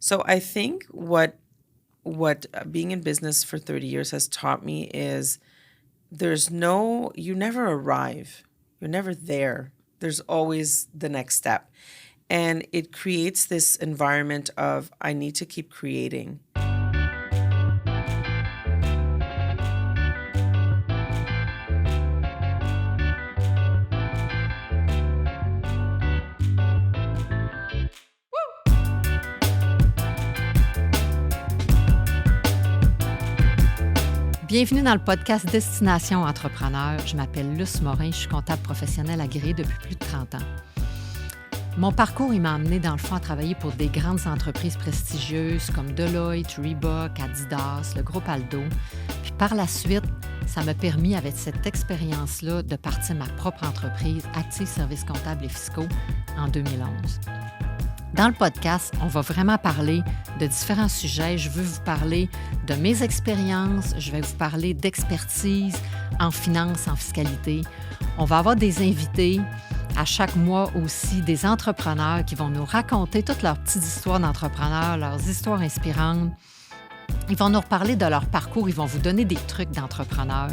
So I think what being in business for 30 years has taught me is you never arrive. You're never there. There's always the next step. And it creates this environment of, I need to keep creating. Bienvenue dans le podcast Destination Entrepreneur. Je m'appelle Luce Morin, je suis comptable professionnelle agréée depuis plus de 30 ans. Mon parcours, il m'a amené dans le fond à travailler pour des grandes entreprises prestigieuses comme Deloitte, Reebok, Adidas, le groupe Aldo. Puis par la suite, ça m'a permis, avec cette expérience-là, de partir ma propre entreprise, Active Services comptables et fiscaux, en 2011. Dans le podcast, on va vraiment parler de différents sujets. Je veux vous parler de mes expériences, je vais vous parler d'expertise en finance, en fiscalité. On va avoir des invités à chaque mois aussi, des entrepreneurs qui vont nous raconter toutes leurs petites histoires d'entrepreneurs, leurs histoires inspirantes. Ils vont nous reparler de leur parcours, ils vont vous donner des trucs d'entrepreneurs.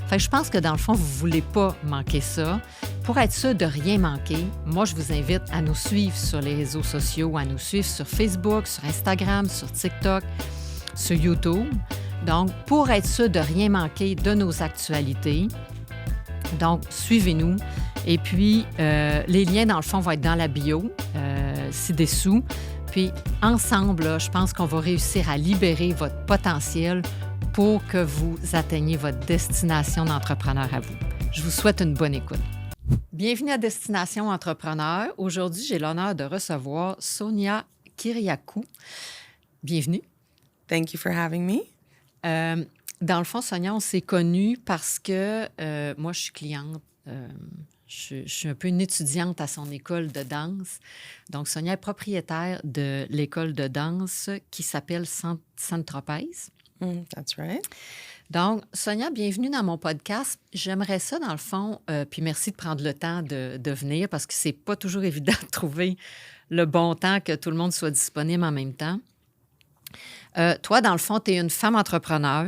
Fait que je pense que dans le fond, vous ne voulez pas manquer ça. Pour être sûr de rien manquer, moi, je vous invite à nous suivre sur les réseaux sociaux, à nous suivre sur Facebook, sur Instagram, sur TikTok, sur YouTube. Donc, pour être sûr de rien manquer de nos actualités, donc, suivez-nous. Et puis, les liens, dans le fond, vont être dans la bio, ci-dessous. Puis, ensemble, là, je pense qu'on va réussir à libérer votre potentiel pour que vous atteigniez votre destination d'entrepreneur à vous. Je vous souhaite une bonne écoute. Bienvenue à Destination Entrepreneur. Aujourd'hui, j'ai l'honneur de recevoir Sonia Kyriacou. Bienvenue. Thank you for having me. Dans le fond, Sonia, on s'est connus parce que moi, je suis cliente. Je suis un peu une étudiante à son école de danse. Donc, Sonia est propriétaire de l'école de danse qui s'appelle St-Tropez. That's right. Donc, Sonia, bienvenue dans mon podcast. J'aimerais ça, dans le fond, puis merci de prendre le temps de venir parce que c'est pas toujours évident de trouver le bon temps, que tout le monde soit disponible en même temps. Toi, dans le fond, tu es une femme entrepreneur,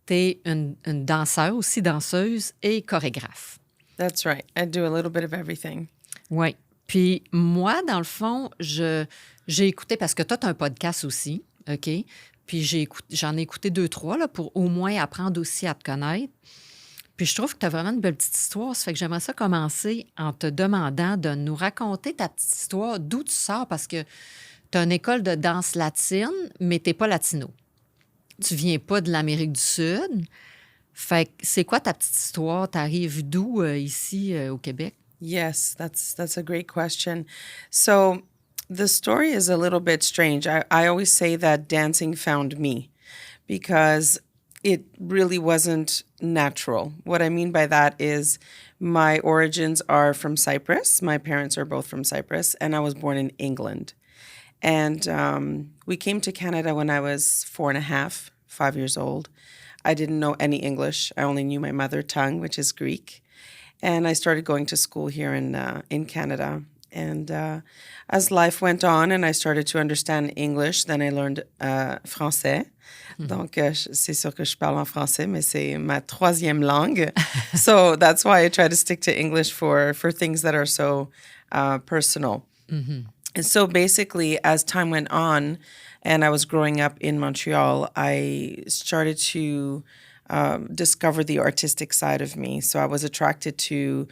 tu es une danseur aussi, danseuse et chorégraphe. That's right. I do a little bit of everything. Oui. Puis moi, dans le fond, j'ai écouté, parce que toi, tu as un podcast aussi, OK? Puis j'en ai écouté 2-3 là, pour au moins apprendre aussi à te connaître. Puis je trouve que tu as vraiment une belle petite histoire. Ça fait que j'aimerais ça commencer en te demandant de nous raconter ta petite histoire, d'où tu sors, parce que tu as une école de danse latine, mais tu n'es pas latino. Tu viens pas de l'Amérique du Sud. Fait que c'est quoi ta petite histoire? Tu arrives d'où ici au Québec? Yes, that's a great question. So the story is a little bit strange. I always say that dancing found me because it really wasn't natural. What I mean by that is my origins are from Cyprus. My parents are both from Cyprus, and I was born in England. And we came to Canada when I was 4.5, 5 years old. I didn't know any English. I only knew my mother tongue, which is Greek. And I started going to school here in Canada. And as life went on and I started to understand English, then I learned français. Donc, c'est sûr que je parle en français, mais c'est ma troisième langue. So that's why I try to stick to English for things that are so personal. Mm-hmm. And so basically, as time went on and I was growing up in Montreal, I started to discover the artistic side of me. So I was attracted to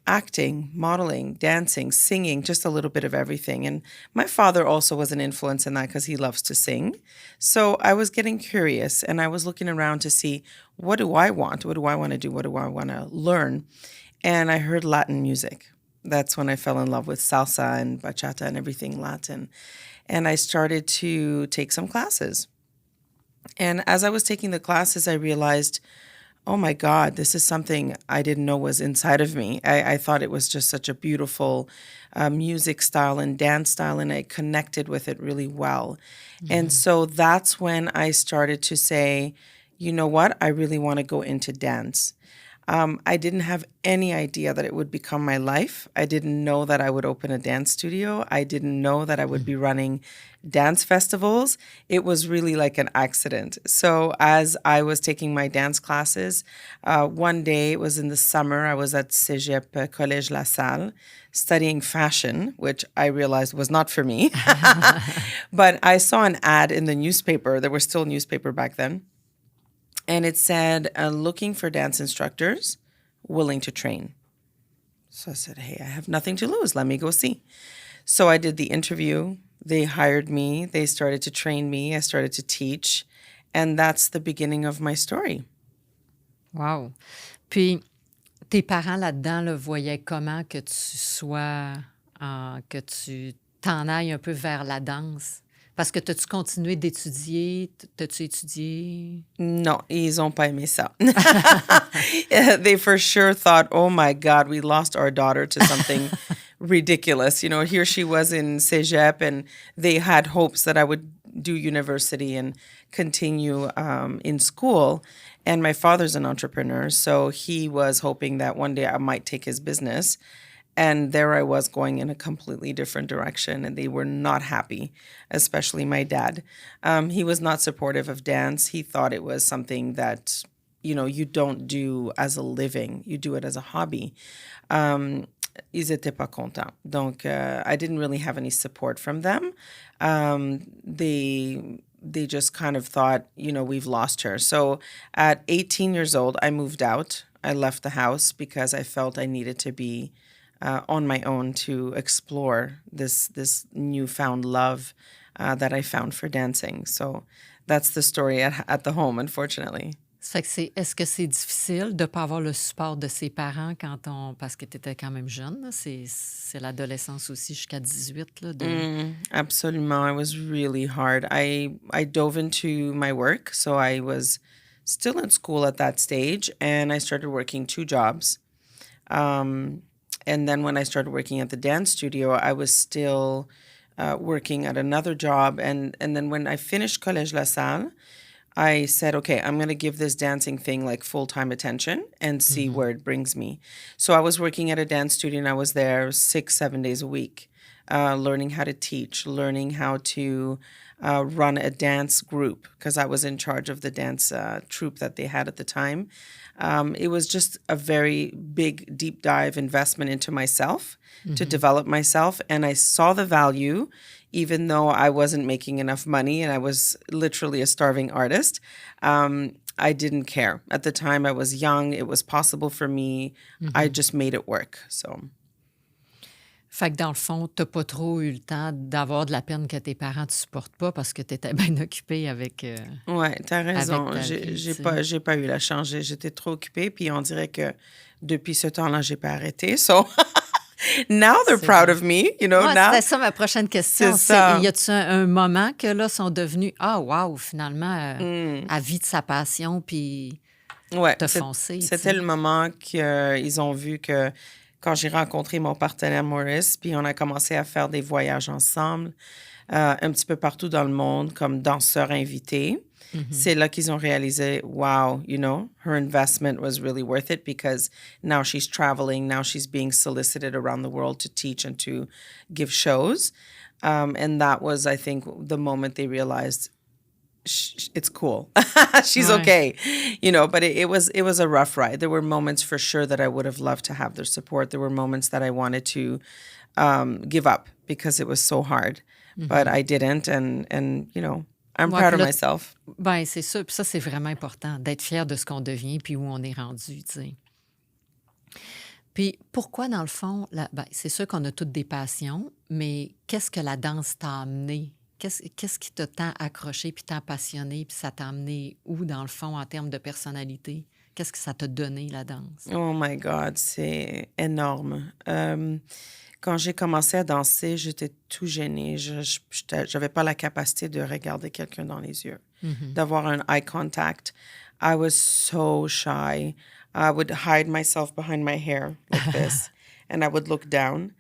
acting, modeling, dancing, singing, just a little bit of everything. And my father also was an influence in that because he loves to sing. So I was getting curious and I was looking around to see, what do I want? What do I want to do? What do I want to learn? And I heard Latin music. That's when I fell in love with salsa and bachata and everything Latin. And I started to take some classes. And as I was taking the classes, I realized, oh my God, this is something I didn't know was inside of me. I thought it was just such a beautiful music style and dance style, and I connected with it really well. Mm-hmm. And so that's when I started to say, you know what, I really want to go into dance. I didn't have any idea that it would become my life. I didn't know that I would open a dance studio. I didn't know that I would be running dance festivals. It was really like an accident. So as I was taking my dance classes, one day, it was in the summer, I was at Cégep Collège La Salle studying fashion, which I realized was not for me. But I saw an ad in the newspaper. There was still newspaper back then. And it said, looking for dance instructors willing to train. So I said, hey, I have nothing to lose. Let me go see. So I did the interview. They hired me. They started to train me. I started to teach. And that's the beginning of my story. Wow. Puis, tes parents là-dedans le voyaient comment que tu t'en ailles un peu vers la danse? Parce que t'as-tu continué d'étudier? T'as-tu étudié? Non, ils ont pas aimé ça. They for sure thought, oh my God, we lost our daughter to something ridiculous. You know, here she was in Cégep, and they had hopes that I would do university and continue in school. And my father's an entrepreneur, so he was hoping that one day I might take his business. And there I was going in a completely different direction, and they were not happy, especially my dad. He was not supportive of dance. He thought it was something that, you know, you don't do as a living. You do it as a hobby. Ils étaient pas contents. Donc, I didn't really have any support from them. They just kind of thought, you know, we've lost her. So at 18 years old, I moved out. I left the house because I felt I needed to be on my own to explore this newfound love that I found for dancing. So that's the story at the home, unfortunately. Ça fait que est-ce que c'est difficile de ne pas avoir le support de ses parents parce que tu étais quand même jeune, là? C'est l'adolescence aussi jusqu'à 18. Là, Absolument. It was really hard. I dove into my work. So I was still in school at that stage, and I started working 2 jobs. And then when I started working at the dance studio, I was still working at another job. And then when I finished Collège La Salle, I said, okay, I'm going to give this dancing thing like full-time attention and see where it brings me. So I was working at a dance studio, and I was there 6-7 days a week, learning how to teach, learning how to run a dance group, because I was in charge of the dance troupe that they had at the time. It was just a very big, deep dive investment into myself to develop myself. And I saw the value, even though I wasn't making enough money and I was literally a starving artist. I didn't care. At the time, I was young. It was possible for me. I just made it work. So. Fait que dans le fond, tu n'as pas trop eu le temps d'avoir de la peine que tes parents ne te supportent pas parce que tu étais bien occupée avec. Oui, tu as raison. J'ai pas eu la chance. J'étais trop occupée. Puis on dirait que depuis ce temps-là, j'ai pas arrêté. So now they're proud of me, you know. Ouais, now. c'était ça ma prochaine question. C'est ça. Y a-tu un moment que là sont devenus wow, finalement, elle vit de sa passion puis t'as foncé. C'était le moment qu'ils ont vu que quand j'ai rencontré mon partenaire Maurice, puis on a commencé à faire des voyages ensemble, un petit peu partout dans le monde, comme danseur invité. C'est là qu'ils ont réalisé, wow, you know, her investment was really worth it because now she's traveling, now she's being solicited around the world to teach and to give shows. And that was, I think, the moment they realized it's cool. She's okay, you know, but it was a rough ride. There were moments for sure that I would have loved to have their support. There were moments that I wanted to give up because it was so hard, but I didn't. And you know, I'm proud of myself. Ben, c'est ça. Puis ça, c'est vraiment important, d'être fier de ce qu'on devient puis où on est rendu, tu sais. Puis pourquoi, dans le fond, c'est sûr qu'on a toutes des passions, mais qu'est-ce que la danse t'a amené? Qu'est-ce qui t'a tant accroché puis tant passionné, puis ça t'a amené où, dans le fond, en termes de personnalité? Qu'est-ce que ça t'a donné, la danse? Oh my God, c'est énorme. Quand j'ai commencé à danser, j'étais tout gênée. Je n'avais pas la capacité de regarder quelqu'un dans les yeux, d'avoir un eye contact. I was so shy. I would hide myself behind my hair like this, and I would look down.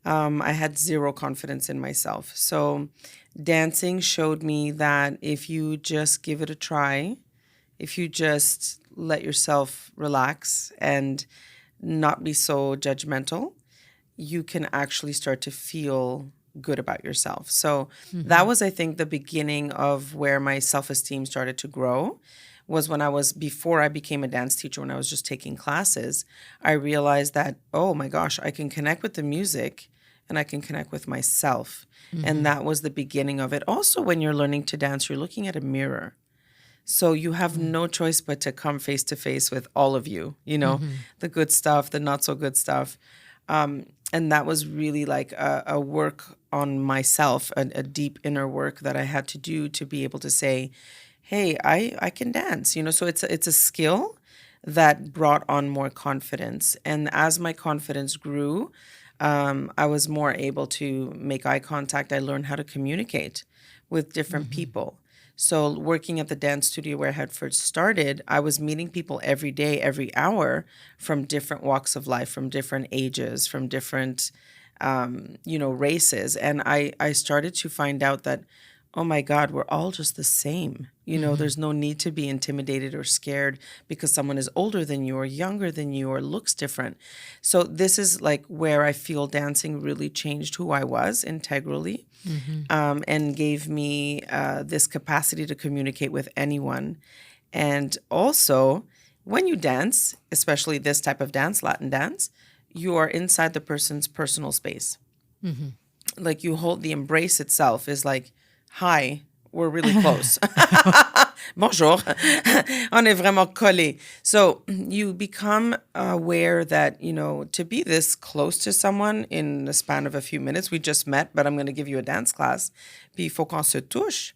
I had zero confidence in myself. So dancing showed me that if you just give it a try, if you just let yourself relax and not be so judgmental, you can actually start to feel good about yourself. So that was, I think, the beginning of where my self-esteem started to grow, was when before I became a dance teacher, when I was just taking classes, I realized that, oh my gosh, I can connect with the music and I can connect with myself. And that was the beginning of it. Also, when you're learning to dance, you're looking at a mirror. So you have no choice but to come face to face with all of you, the good stuff, the not so good stuff. And that was really like a work on myself, a deep inner work that I had to do to be able to say, hey, I can dance, So it's a skill that brought on more confidence. And as my confidence grew, I was more able to make eye contact. I learned how to communicate with different people. So working at the dance studio where I had first started, I was meeting people every day, every hour, from different walks of life, from different ages, from different, races. And I started to find out that, oh my God, we're all just the same. There's no need to be intimidated or scared because someone is older than you or younger than you or looks different. So this is like where I feel dancing really changed who I was integrally, and gave me this capacity to communicate with anyone. And also, when you dance, especially this type of dance, Latin dance, you are inside the person's personal space. Like you hold the embrace itself is like, hi, we're really close. Bonjour. On est vraiment collés. So you become aware that, to be this close to someone in the span of a few minutes, we just met, but I'm going to give you a dance class. Puis il faut qu'on se touche.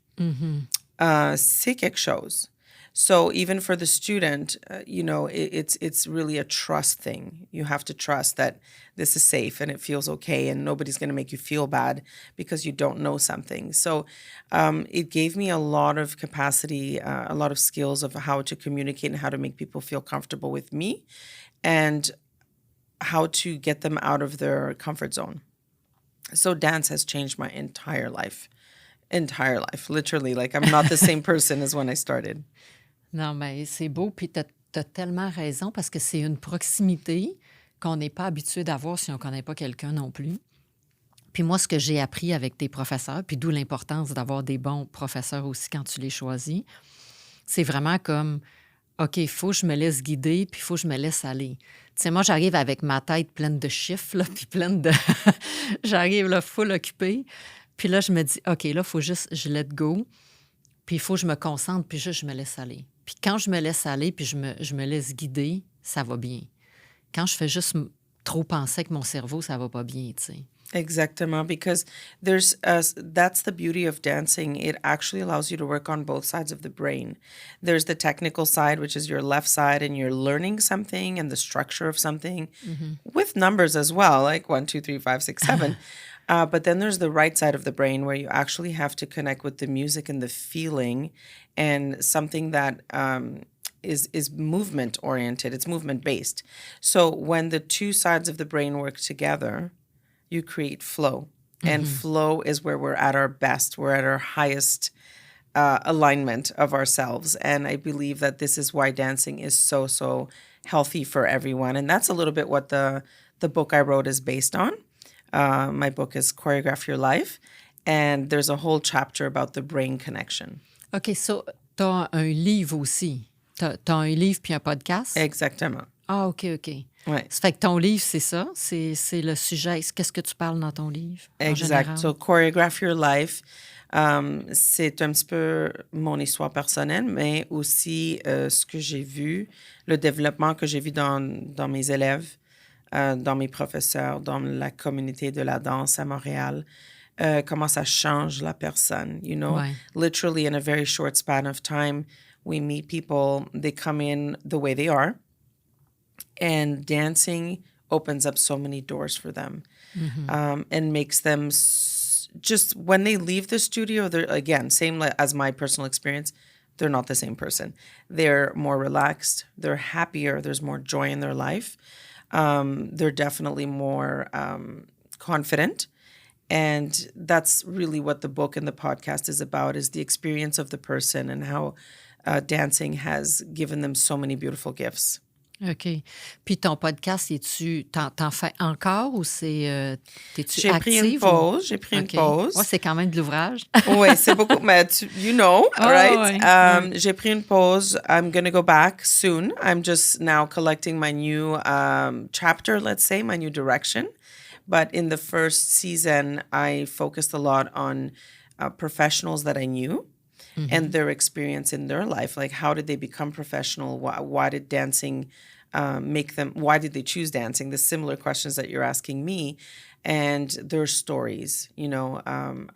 C'est quelque chose. So even for the student, it's really a trust thing. You have to trust that this is safe and it feels okay and nobody's going to make you feel bad because you don't know something. So it gave me a lot of capacity, a lot of skills of how to communicate and how to make people feel comfortable with me and how to get them out of their comfort zone. So dance has changed my entire life, literally. Like I'm not the same person as when I started. Non, mais c'est beau, puis t'as tellement raison parce que c'est une proximité qu'on n'est pas habitué d'avoir si on ne connaît pas quelqu'un non plus. Puis moi, ce que j'ai appris avec tes professeurs, puis d'où l'importance d'avoir des bons professeurs aussi quand tu les choisis, c'est vraiment comme, OK, il faut que je me laisse guider, puis il faut que je me laisse aller. Tu sais, moi, j'arrive avec ma tête pleine de chiffres, là, puis pleine de... J'arrive là, full occupée. Puis là, je me dis, OK, là, il faut juste, je let go. Puis il faut que je me concentre, puis juste je me laisse aller. Puis quand je me laisse aller, puis je me laisse guider, ça va bien. Quand je fais juste trop penser avec mon cerveau, ça va pas bien, tu sais. Exactement, because that's the beauty of dancing. It actually allows you to work on both sides of the brain. There's the technical side, which is your left side, and you're learning something and the structure of something with numbers as well, like 1, 2, 3, 5, 6, 7. But then there's the right side of the brain where you actually have to connect with the music and the feeling and something that is movement oriented. It's movement based. So when the two sides of the brain work together, you create flow. And flow is where we're at our best. We're at our highest alignment of ourselves. And I believe that this is why dancing is so, so healthy for everyone. And that's a little bit what the book I wrote is based on. My book is Choreograph Your Life. And there's a whole chapter about the brain connection. OK, so t'as un livre aussi. T'as un livre puis un podcast? Exactement. Ah, OK. Ouais. Ça fait que ton livre, c'est ça? C'est le sujet. Qu'est-ce que tu parles dans ton livre? Exact. So, Choreograph Your Life, c'est un petit peu mon histoire personnelle, mais aussi ce que j'ai vu, le développement que j'ai vu dans mes élèves, dans mes professeurs, dans la communauté de la danse à Montréal. Comment ça change la personne, Ouais. Literally in a very short span of time, we meet people, they come in the way they are, and dancing opens up so many doors for them, and makes them just, when they leave the studio, they're, again, same as my personal experience, they're not the same person. They're more relaxed, they're happier, there's more joy in their life. They're definitely more confident. And that's really what the book and the podcast is about, is the experience of the person and how dancing has given them so many beautiful gifts. OK. Puis ton podcast, t'en fais encore ou t'es-tu active? J'ai pris une pause. Ouais, c'est quand même de l'ouvrage. Oui, c'est beaucoup, mais you know, right? Ouais. J'ai pris une pause. I'm going to go back soon. I'm just now collecting my new chapter, let's say, my new direction. But in the first season, I focused a lot on professionals that I knew. And their experience in their life. Like, how did they become professional? Why did dancing make them, why did they choose dancing? The similar questions that you're asking me. And their stories, you know,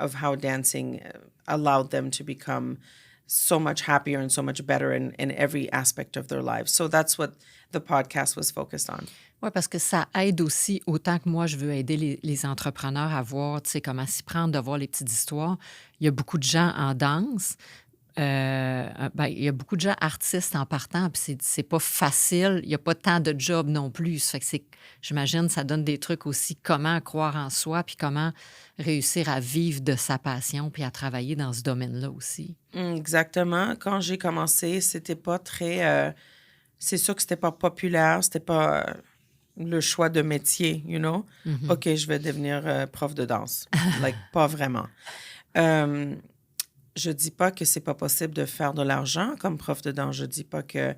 of how dancing allowed them to become so much happier and so much better in every aspect of their lives. So that's what the podcast was focused on. Oui, parce que ça aide aussi, autant que moi, je veux aider les entrepreneurs à voir, tu sais, comment s'y prendre, de voir les petites histoires. Il y a beaucoup de gens en danse. Il y a beaucoup de gens artistes en partant, puis c'est pas facile. Il n'y a pas tant de jobs non plus. Ça fait que j'imagine, ça donne des trucs aussi, comment croire en soi, puis comment réussir à vivre de sa passion, puis à travailler dans ce domaine-là aussi. Exactement. Quand j'ai commencé, c'était pas très... c'est sûr que c'était pas populaire, c'était pas... le choix de métier, you know? OK, je vais devenir prof de danse. Like, pas vraiment. Je dis pas que c'est pas possible de faire de l'argent comme prof de danse. Je dis pas que...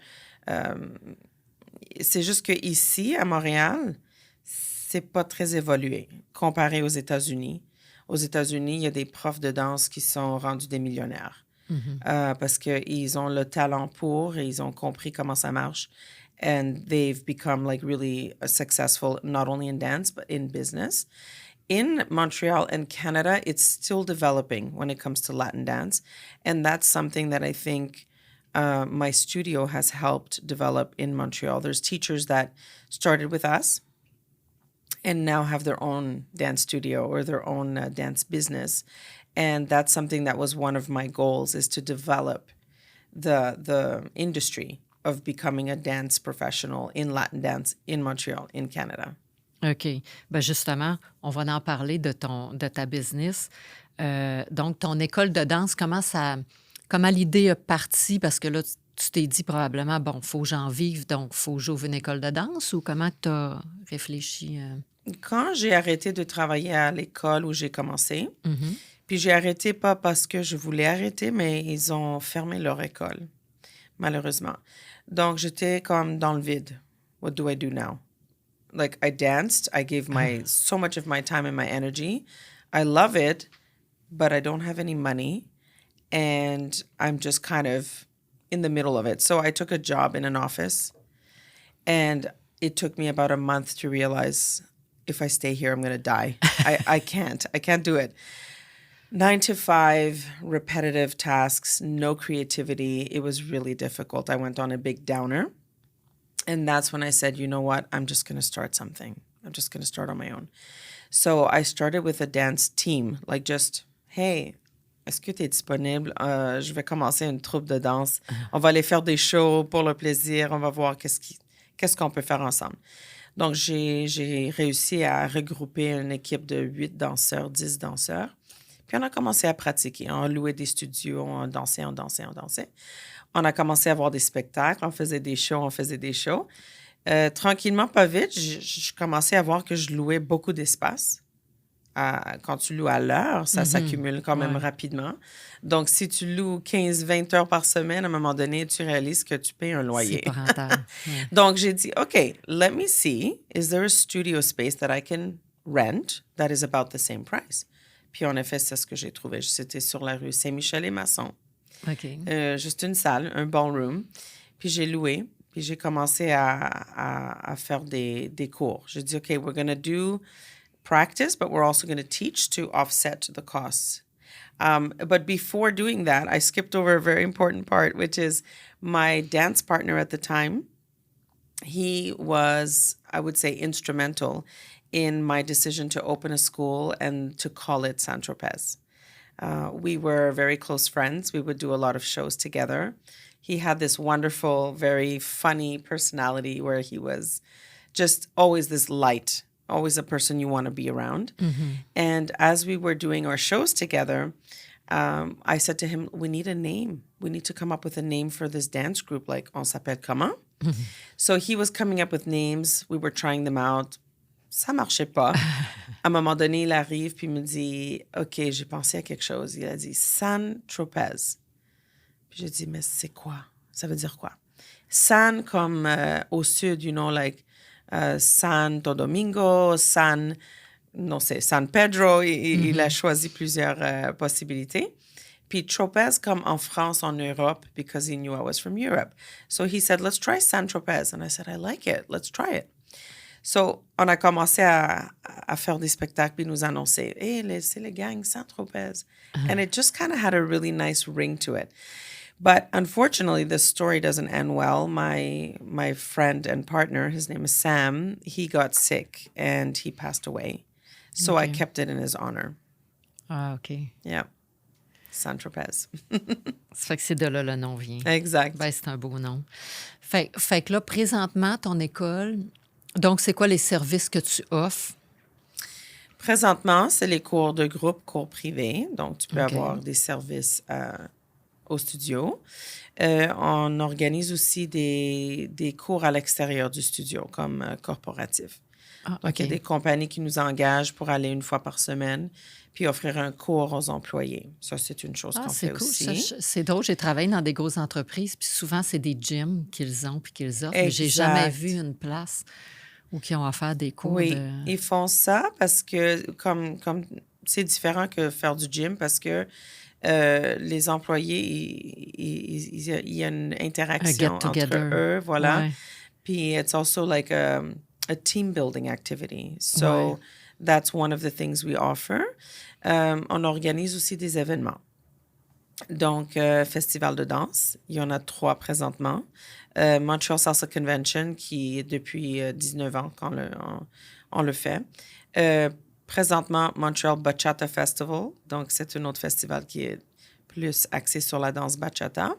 c'est juste que ici, à Montréal, c'est pas très évolué comparé aux États-Unis. Aux États-Unis, il y a des profs de danse qui sont rendus des millionnaires parce qu'ils ont le talent pour et ils ont compris comment ça marche. And they've become like really successful, not only in dance, but in business. In Montreal and Canada, it's still developing when it comes to Latin dance. And that's something that I think my studio has helped develop in Montreal. There's teachers that started with us and now have their own dance studio or their own dance business. And that's something that was one of my goals, is to develop the industry of becoming a dance professional in Latin dance in Montreal, in Canada. OK. Ben justement, on va en parler de ta business. Donc, ton école de danse, comment l'idée est partie? Parce que là, tu t'es dit probablement, bon, il faut que j'en vive, donc il faut que j'ouvre une école de danse, ou comment tu as réfléchi? Quand j'ai arrêté de travailler à l'école où j'ai commencé, puis j'ai arrêté pas parce que je voulais arrêter, mais ils ont fermé leur école, malheureusement. Donc, j'étais comme dans le vide. What do I do now? Like, I danced. I gave so much of my time and my energy. I love it, but I don't have any money. And I'm just kind of in the middle of it. So I took a job in an office. And it took me about a month to realize, if I stay here, I'm going to die. I can't. I can't do it. 9 to 5, repetitive tasks, no creativity. It was really difficult. I went on a big downer. And that's when I said, you know what? I'm just going to start something. I'm just going to start on my own. So I started with a dance team. Like, just, hey, est-ce que tu es disponible? Je vais commencer une troupe de danse. On va aller faire des shows pour le plaisir. On va voir qu'est-ce qu'on peut faire ensemble. Donc, j'ai réussi à regrouper une équipe de 8 danseurs, 10 danseurs. Puis on a commencé à pratiquer. On louait des studios, on dansait. On a commencé à avoir des spectacles, on faisait des shows. Tranquillement, pas vite, je commençais à voir que je louais beaucoup d'espace. Quand tu loues à l'heure, ça s'accumule quand même rapidement. Donc, si tu loues 15-20 heures par semaine, à un moment donné, tu réalises que tu payes un loyer. C'est pas rentable. Donc, j'ai dit, OK, let me see, is there a studio space that I can rent that is about the same price? Puis, en effet, c'est ce que j'ai trouvé. C'était sur la rue Saint-Michel et Masson. OK. Juste une salle, un ballroom. Puis, j'ai loué. Puis, j'ai commencé à faire des cours. J'ai dit, OK, we're going to do practice, but we're also going to teach to offset the costs. But before doing that, I skipped over a very important part, which is my dance partner at the time. He was, I would say, instrumental in my decision to open a school and to call it San Tropez. We were very close friends. We would do a lot of shows together. He had this wonderful, very funny personality where he was just always this light, always a person you want to be around. And as we were doing our shows together, I said to him, we need a name. We need to come up with a name for this dance group. Like, on s'appelle comment? So he was coming up with names. We were trying them out. Ça marchait pas. À un moment donné, il arrive puis il me dit, OK, j'ai pensé à quelque chose. Il a dit San Tropez. Puis j'ai dit, mais c'est quoi? Ça veut dire quoi? San comme au sud, like Santo Domingo, non, c'est San Pedro. Il a choisi plusieurs possibilités. Puis Tropez comme en France, en Europe, because he knew I was from Europe. So he said, let's try San Tropez. And I said, I like it. Let's try it. So, on a commencé à faire des spectacles puis nous annoncer, hey, c'est le gang St-Tropez. And it just kind of had a really nice ring to it. But unfortunately, the story doesn't end well. My friend and partner, his name is Sam, he got sick and he passed away. So I kept it in his honor. Ah, OK. Yeah. San Tropez. Ça fait que c'est de là le nom vient. Exact. Ben, c'est un beau nom. Fait que là, présentement, ton école, donc c'est quoi les services que tu offres? Présentement, c'est les cours de groupe, cours privés. Donc, tu peux avoir des services au studio. On organise aussi des cours à l'extérieur du studio, comme corporatif. Ah, Donc, il y a des compagnies qui nous engagent pour aller une fois par semaine puis offrir un cours aux employés. Ça, c'est une chose qu'on fait cool. aussi. Ça, c'est drôle. J'ai travaillé dans des grosses entreprises, puis souvent, c'est des gyms qu'ils ont puis qu'ils offrent. Mais j'ai jamais vu une place où ils ont offert des cours. Oui, ils font ça parce que, comme c'est différent que faire du gym, parce que les employés, il y a une interaction entre eux, voilà. Ouais. Puis it's also like a team building activity. So that's one of the things we offer. On organise aussi des événements. Donc, festival de danse, il y en a 3 présentement. Montreal Salsa Convention, qui est depuis 19 ans qu'on le fait. Présentement, Montreal Bachata Festival. Donc, c'est un autre festival qui est plus axé sur la danse bachata.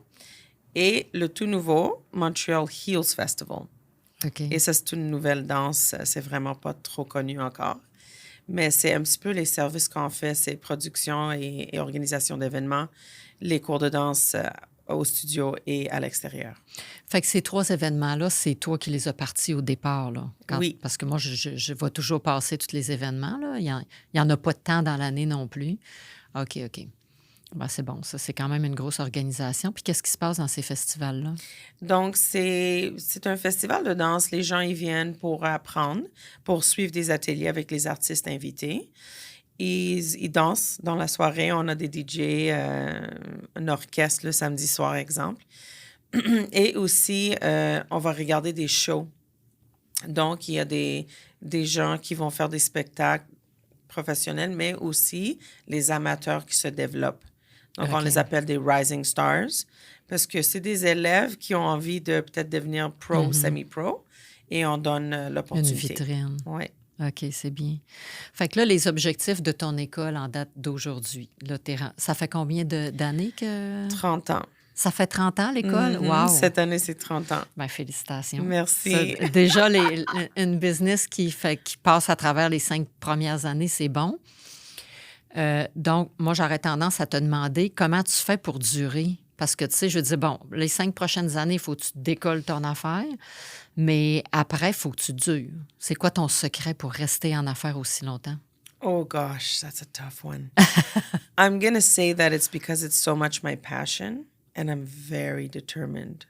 Et le tout nouveau, Montreal Heels Festival. Okay. Et ça, c'est une nouvelle danse. C'est vraiment pas trop connu encore. Mais c'est un petit peu les services qu'on fait, c'est production et organisation d'événements, les cours de danse au studio et à l'extérieur. Fait que ces 3 événements-là, c'est toi qui les as partis au départ, là? Oui. Parce que moi, je vais toujours passer tous les événements, là. Il y en a pas de temps dans l'année non plus. OK. Ben, c'est bon, ça, c'est quand même une grosse organisation. Puis qu'est-ce qui se passe dans ces festivals-là? Donc, c'est un festival de danse. Les gens y viennent pour apprendre, pour suivre des ateliers avec les artistes invités. Ils dansent dans la soirée. On a des DJ, un orchestre le samedi soir, exemple. Et aussi, on va regarder des shows. Donc, il y a des gens qui vont faire des spectacles professionnels, mais aussi les amateurs qui se développent. Donc, on les appelle des rising stars parce que c'est des élèves qui ont envie de peut-être devenir pro ou semi-pro et on donne l'opportunité. Une vitrine. Oui. OK, c'est bien. Fait que là, les objectifs de ton école en date d'aujourd'hui, là, ça fait combien d'années que... 30 ans. Ça fait 30 ans, l'école? Wow! Cette année, c'est 30 ans. Bien, félicitations. Merci. Ça, déjà, une business qui passe à travers les 5 premières années, c'est bon. Donc, moi, j'aurais tendance à te demander comment tu fais pour durer. Parce que, tu sais, je dis, bon, les 5 prochaines années, il faut que tu décolles ton affaire, mais après, il faut que tu dures. C'est quoi ton secret pour rester en affaires aussi longtemps? Oh, gosh, that's a tough one. I'm going to say that it's because it's so much my passion, and I'm very determined.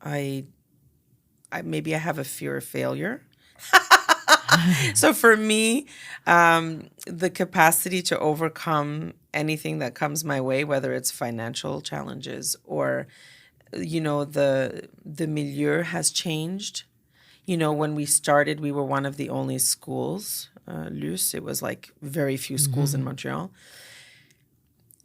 Maybe I have a fear of failure. So for me, the capacity to overcome anything that comes my way, whether it's financial challenges or, the milieu has changed. When we started, we were one of the only schools. Luce, it was like very few schools in Montreal.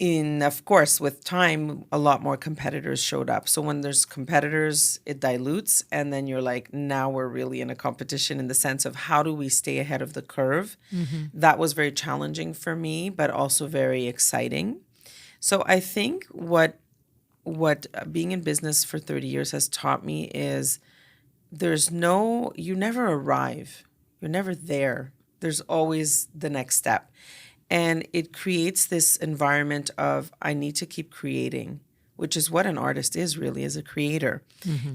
Of course, with time, a lot more competitors showed up. So when there's competitors, it dilutes. And then you're like, now we're really in a competition in the sense of how do we stay ahead of the curve? That was very challenging for me, but also very exciting. So I think what being in business for 30 years has taught me is you never arrive. You're never there. There's always the next step. And it creates this environment of, I need to keep creating, which is what an artist is really, as a creator.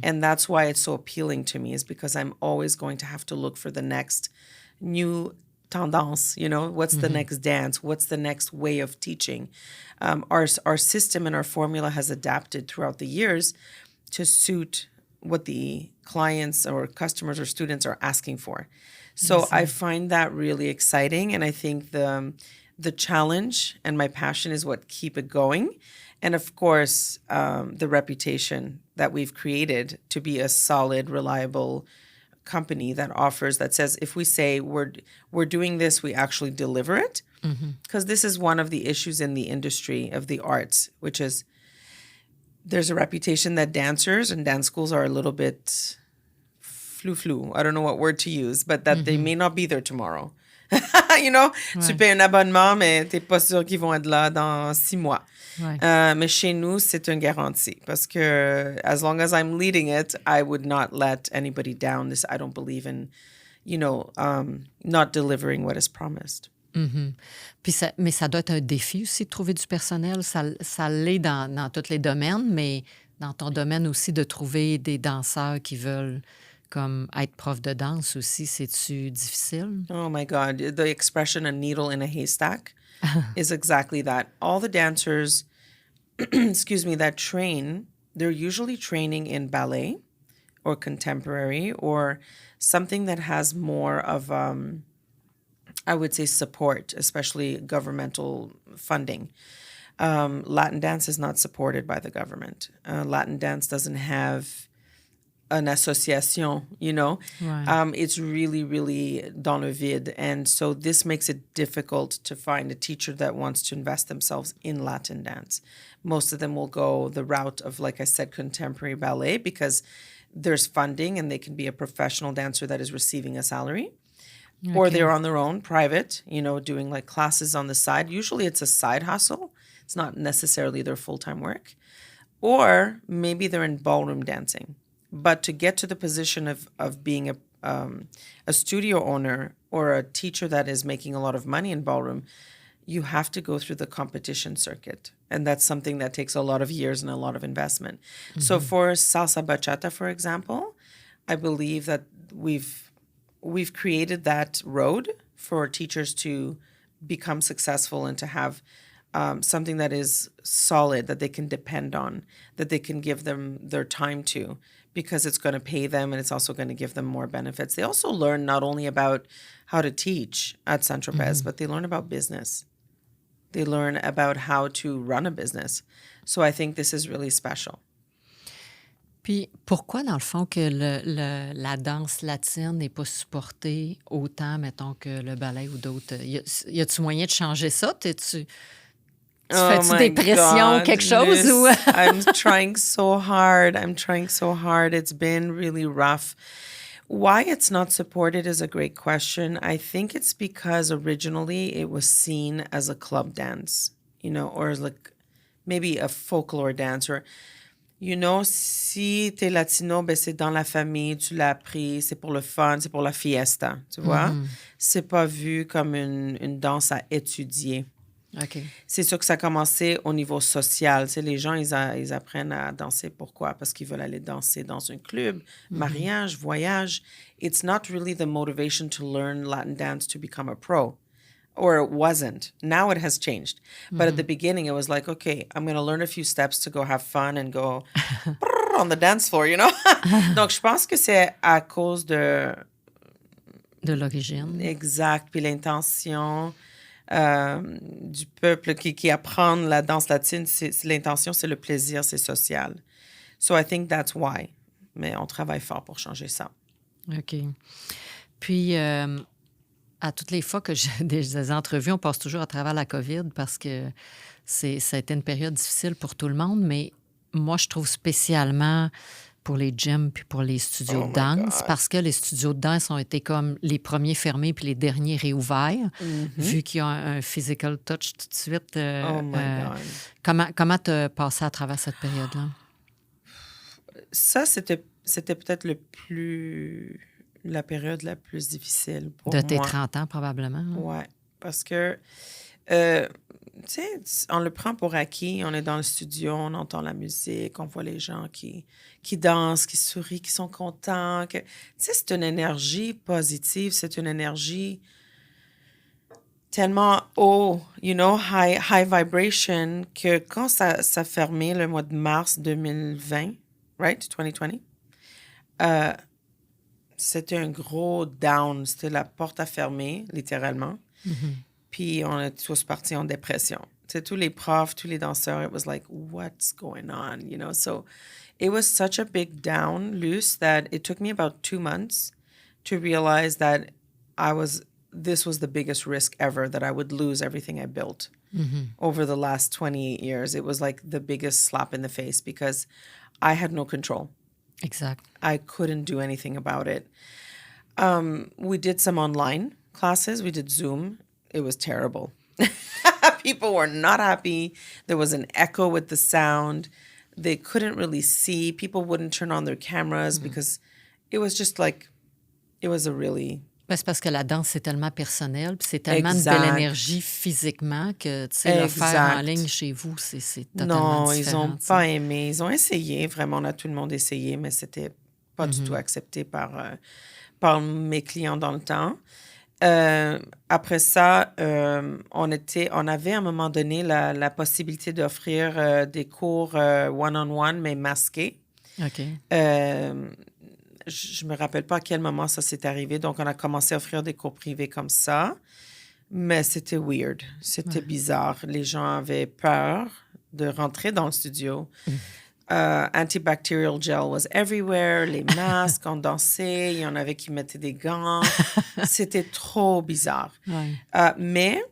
And that's why it's so appealing to me, is because I'm always going to have to look for the next new tendance, what's the next dance, what's the next way of teaching. Our system and our formula has adapted throughout the years to suit what the clients or customers or students are asking for. So I find that really exciting, and I think the challenge and my passion is what keep it going. And of course, the reputation that we've created to be a solid, reliable company that says, if we say we're doing this, we actually deliver it. Because this is one of the issues in the industry of the arts, which is there's a reputation that dancers and dance schools are a little bit flou. I don't know what word to use, but that they may not be there tomorrow. Tu payes un abonnement, mais t'es pas sûr qu'ils vont être là dans 6 mois. Mais chez nous, c'est une garantie, parce que as long as I'm leading it, I would not let anybody down. I don't believe in, not delivering what is promised. Mais ça doit être un défi aussi de trouver du personnel. Ça l'est dans tous les domaines, mais dans ton domaine aussi, de trouver des danseurs qui veulent comme être prof de danse aussi, c'est-tu difficile? Oh my God. The expression, a needle in a haystack, is exactly that. All the dancers, that train, they're usually training in ballet or contemporary or something that has more of, I would say, support, especially governmental funding. Latin dance is not supported by the government. Latin dance doesn't have an association, It's really, really dans le vide. And so this makes it difficult to find a teacher that wants to invest themselves in Latin dance. Most of them will go the route of, like I said, contemporary ballet, because there's funding and they can be a professional dancer that is receiving a salary. Okay. Or they're on their own, private, doing like classes on the side. Usually it's a side hustle. It's not necessarily their full-time work. Or maybe they're in ballroom dancing. But to get to the position of being a studio owner or a teacher that is making a lot of money in ballroom, you have to go through the competition circuit. And that's something that takes a lot of years and a lot of investment. So for salsa bachata, for example, I believe that we've created that road for teachers to become successful and to have something that is solid, that they can depend on, that they can give them their time to, because it's going to pay them and it's also going to give them more benefits. They also learn not only about how to teach at San Tropez, but they learn about business. They learn about how to run a business. So I think this is really special. Puis pourquoi, dans le fond, que la danse latine n'est pas supportée autant, mettons, que le ballet ou d'autres? Y a-tu moyen de changer ça? Fais-tu des pressions ou quelque chose? Ou... I'm trying so hard. It's been really rough. Why it's not supported is a great question. I think it's because originally it was seen as a club dance, or like maybe a folklore dance, or, si t'es latino, ben c'est dans la famille, tu l'as appris, c'est pour le fun, c'est pour la fiesta, tu vois? C'est pas vu comme une danse à étudier. Okay. C'est sûr que ça a commencé au niveau social. Les gens, ils apprennent à danser. Pourquoi? Parce qu'ils veulent aller danser dans un club, mariage, voyage. It's not really the motivation to learn Latin dance to become a pro. Or it wasn't. Now it has changed. But at the beginning, it was like, okay, I'm going to learn a few steps to go have fun and go on the dance floor, Donc, je pense que c'est à cause de l'origine. Exact. Puis l'intention... du peuple qui apprend la danse latine, l'intention, c'est le plaisir, c'est social. So I think that's why. Mais on travaille fort pour changer ça. OK. Puis, à toutes les fois que j'ai des entrevues, on passe toujours à travers la COVID parce que ça a été une période difficile pour tout le monde, mais moi, je trouve spécialement pour les gyms puis pour les studios de danse, parce que les studios de danse ont été comme les premiers fermés puis les derniers réouverts, vu qu'il y a un physical touch tout de suite. Comment t'as passé à travers cette période-là? Ça, c'était peut-être la période la plus difficile pour moi. De tes 30 ans, probablement. Oui, parce que Tu sais, on le prend pour acquis. On est dans le studio, on entend la musique, on voit les gens qui dansent, qui sourient, qui sont contents. Tu sais, c'est une énergie positive, c'est une énergie tellement haut, high vibration, que quand ça fermait le mois de mars 2020, right, 2020, c'était un gros down. C'était la porte à fermer, littéralement. Puis on est tous partis en dépression. Tu sais, tous les profs, tous les danseurs, it was like, what's going on, So it was such a big down, Luce, that it took me about 2 months to realize that this was the biggest risk ever, that I would lose everything I built over the last 28 years. It was like the biggest slap in the face because I had no control. Exact. I couldn't do anything about it. We did some online classes. We did Zoom. It was terrible. People were not happy. There was an echo with the sound. They couldn't really see. People wouldn't turn on their cameras because it was just like, it was a really... Ben, c'est parce que la danse, c'est tellement personnel, puis c'est tellement de belle énergie physiquement que, tu sais, le faire en ligne chez vous, c'est totalement différent. Non, ils n'ont pas aimé. Ils ont essayé, vraiment, on a tout le monde essayé, mais c'était pas du tout accepté par mes clients dans le temps. Après ça, on avait à un moment donné la possibilité d'offrir des cours one-on-one, mais masqués. OK. Je me rappelle pas à quel moment ça s'est arrivé. Donc, on a commencé à offrir des cours privés comme ça. Mais c'était weird. C'était bizarre. Les gens avaient peur de rentrer dans le studio. Antibacterial gel was everywhere. Les masques, on dansait. Il y en avait qui mettaient des gants. C'était trop bizarre. Mais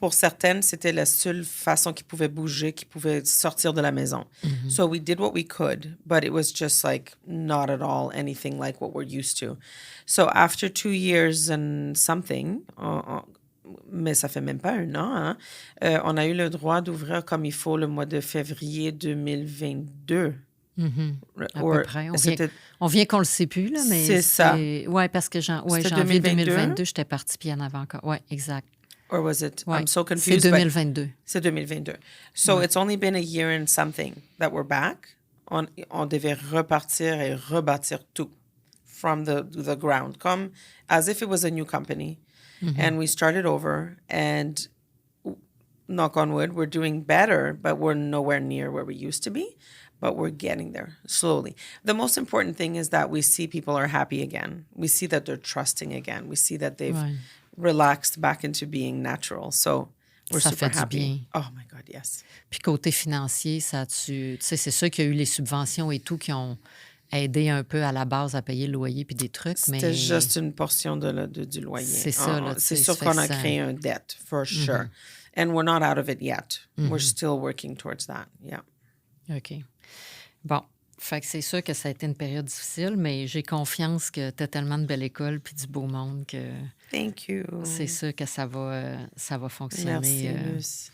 pour certaines, c'était la seule façon qu'ils pouvaient bouger, qu'ils pouvaient sortir de la maison. So we did what we could, but it was just like not at all anything like what we're used to. So after 2 years and something, mais ça fait même pas 1 an, on a eu le droit d'ouvrir comme il faut le mois de février 2022. À peu près. On vient qu'on le sait plus, là, mais c'est ça. Oui, parce que janvier 2022, j'étais partie, puis il y en avait encore. Oui, exact. Or was it? Ouais. I'm so confused. C'est 2022. C'est 2022. So it's only been a year and something that we're back. On devait repartir et rebâtir tout from the ground, comme as if it was a new company. And we started over, and knock on wood, we're doing better, but we're nowhere near where we used to be. But we're getting there slowly. The most important thing is that we see people are happy again. We see that they're trusting again. We see that they've relaxed back into being natural. So we're super happy. Bien. Oh my God, yes. Puis côté financier, tu sais, c'est sûr qu'il y a eu les subventions et tout qui ont aidé un peu à la base à payer le loyer puis des trucs, C'était juste une portion du loyer. C'est ça, là. C'est sûr qu'on a créé un debt, for sure. And we're not out of it yet. We're still working towards that, yeah. OK. Bon, fait que c'est sûr que ça a été une période difficile, mais j'ai confiance que tu as tellement de belle école puis du beau monde que... Thank you. C'est sûr que ça va fonctionner. Merci,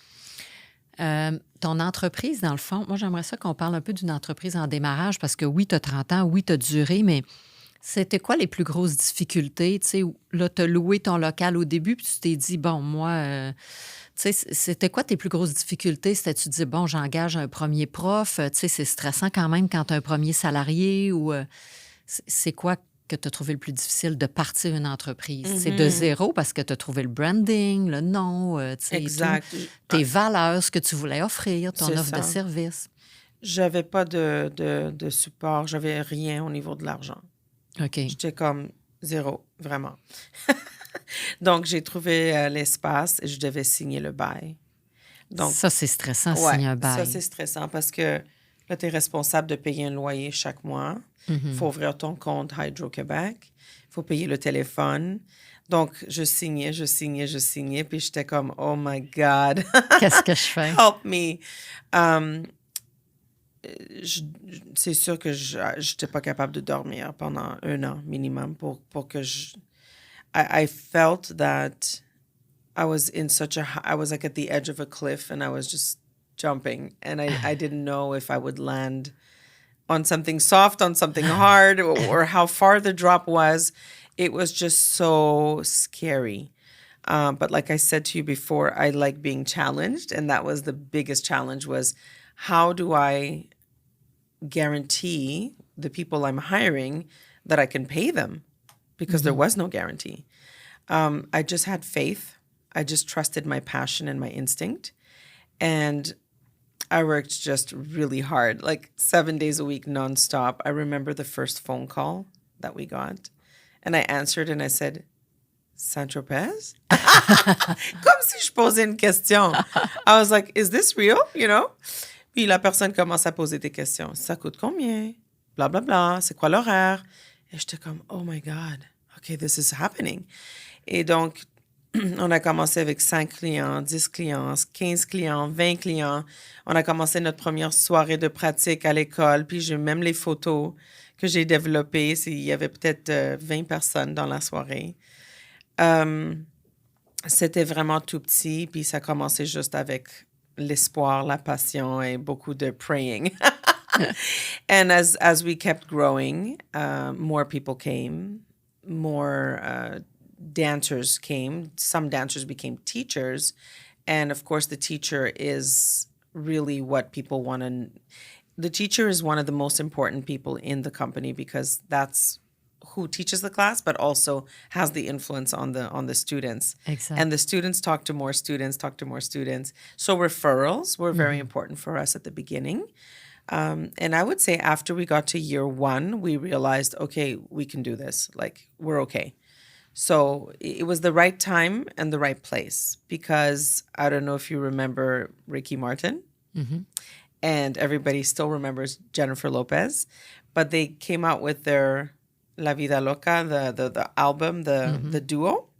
ton entreprise, dans le fond, moi, j'aimerais ça qu'on parle un peu d'une entreprise en démarrage parce que oui, tu as 30 ans, oui, tu as duré, mais c'était quoi les plus grosses difficultés? Tu sais, là, tu as loué ton local au début puis tu t'es dit, bon, moi... tu sais, c'était quoi tes plus grosses difficultés? C'était-tu te dis, bon, j'engage un premier prof? Tu sais, c'est stressant quand même quand tu as un premier salarié ou... c'est quoi que tu as trouvé le plus difficile de partir une entreprise? C'est de zéro parce que tu as trouvé le branding, le nom, tu sais, exact. Tes valeurs, ce que tu voulais offrir, ton offre de service. J'avais pas de support, j'avais rien au niveau de l'argent. OK. J'étais comme zéro, vraiment. Donc, j'ai trouvé l'espace et je devais signer le bail. Donc, ça, c'est stressant, signer un bail. Ça, c'est stressant parce que là, tu es responsable de payer un loyer chaque mois. Il faut ouvrir ton compte Hydro-Québec. Il faut payer le téléphone. Donc, je signais. Puis j'étais comme, oh my God. Qu'est-ce que je fais? Help me. C'est sûr que je n'étais pas capable de dormir pendant 1 an minimum pour que I felt that I was I was like at the edge of a cliff and I was just jumping and I didn't know if I would land on something soft, on something hard, or how far the drop was. It was just so scary. But like I said to you before, I like being challenged. And that was the biggest challenge was how do I guarantee the people I'm hiring that I can pay them? Because there was no guarantee. I just had faith. I just trusted my passion and my instinct. And I worked just really hard, like 7 days a week, nonstop. I remember the first phone call that we got. And I answered and I said, San Tropez? Comme si je posais une question. I was like, is this real? You know? Puis la personne commence à poser des questions. Ça coûte combien? Blah, blah, blah. C'est quoi l'horaire? Et j'étais comme, oh my God, okay, this is happening. Et donc, on a commencé avec 5 clients, 10 clients, 15 clients, 20 clients. On a commencé notre première soirée de pratique à l'école. Puis j'ai même les photos que j'ai développées. Il y avait peut-être 20 personnes dans la soirée. C'était vraiment tout petit. Puis ça commençait juste avec l'espoir, la passion et beaucoup de praying. And as we kept growing, more people came, more dancers came. Some dancers became teachers. And of course, the teacher is really what people want to... The teacher is one of the most important people in the company because that's who teaches the class, but also has the influence on the students. Exactly. And the students talk to more students. So referrals were very important for us at the beginning. And I would say after we got to year 1, we realized, okay, we can do this. Like, we're okay. So it was the right time and the right place because I don't know if you remember Ricky Martin. And everybody still remembers Jennifer Lopez. But they came out with their La Vida Loca, the album, the duo.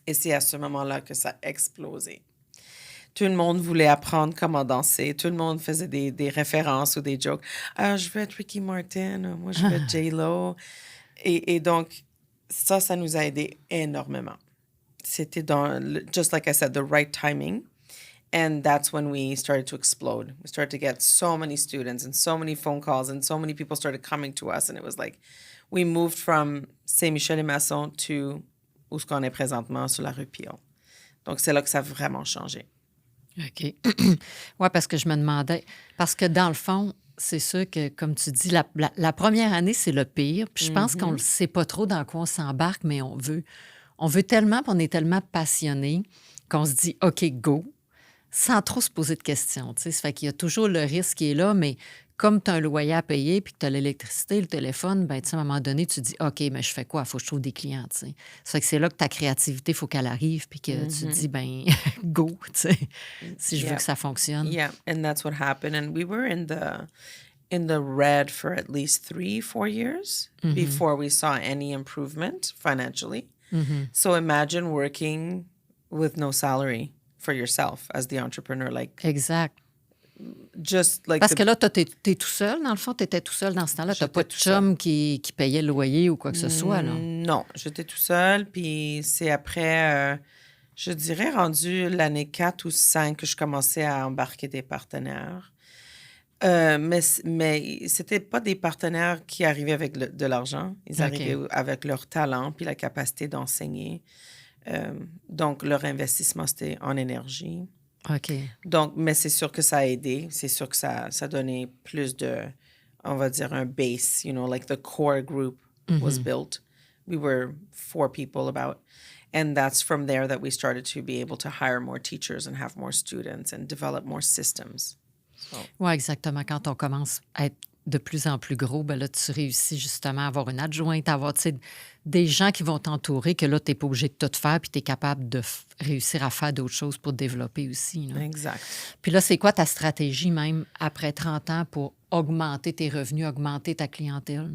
Et c'est à ce moment-là que ça a explosé. Tout le monde voulait apprendre comment danser. Tout le monde faisait des références ou des jokes. Ah, je veux être Ricky Martin. Moi, je veux être J-Lo. Et donc, ça nous a aidé énormément. C'était just like I said, the right timing. And that's when we started to explode. We started to get so many students and so many phone calls and so many people started coming to us. And it was like, we moved from Saint-Michel-et-Masson to où ce qu'on est présentement sur la rue Peel. Donc, c'est là que ça a vraiment changé. OK. Oui, parce que je me demandais, parce que dans le fond, c'est sûr que, comme tu dis, la première année, c'est le pire. Puis je pense qu'on ne sait pas trop dans quoi on s'embarque, mais on veut tellement, puis on est tellement passionné qu'on se dit, OK, go, sans trop se poser de questions. Tu sais, ça fait qu'il y a toujours le risque qui est là, mais comme tu as un loyer à payer puis que tu as l'électricité, le téléphone, ben, tu sais, à un moment donné, tu te dis, OK, mais je fais quoi? Il faut que je trouve des clients, tu sais. Ça fait que c'est là que ta créativité, il faut qu'elle arrive puis que tu te dis, ben, go, tu sais, si je veux que ça fonctionne. Yeah, and that's what happened. And we were in the red for at least 3-4 years before we saw any improvement financially. So imagine working with no salary for yourself as the entrepreneur, like... Exact. Just like Parce que là, t'es tout seul, dans le fond, t'étais tout seul dans ce temps-là. T'as pas de chum qui payait le loyer ou quoi que ce soit, là? Non, j'étais tout seul, puis c'est après, je dirais, rendu l'année 4 ou 5 que je commençais à embarquer des partenaires. Mais c'était pas des partenaires qui arrivaient avec de l'argent. Ils arrivaient avec leur talent puis la capacité d'enseigner. Donc, leur investissement, c'était en énergie. OK. Donc, mais c'est sûr que ça a aidé. C'est sûr que ça donnait plus de, on va dire, un base. You know, like the core group was built. We were 4 people about. And that's from there that we started to be able to hire more teachers and have more students and develop more systems. So. Oui, exactement. Quand on commence à être de plus en plus gros, ben là, tu réussis justement à avoir une adjointe, à avoir des gens qui vont t'entourer, que là, tu n'es pas obligé de tout faire, puis tu es capable de réussir à faire d'autres choses pour te développer aussi. Là. Exact. Puis là, c'est quoi ta stratégie même après 30 ans pour augmenter tes revenus, augmenter ta clientèle?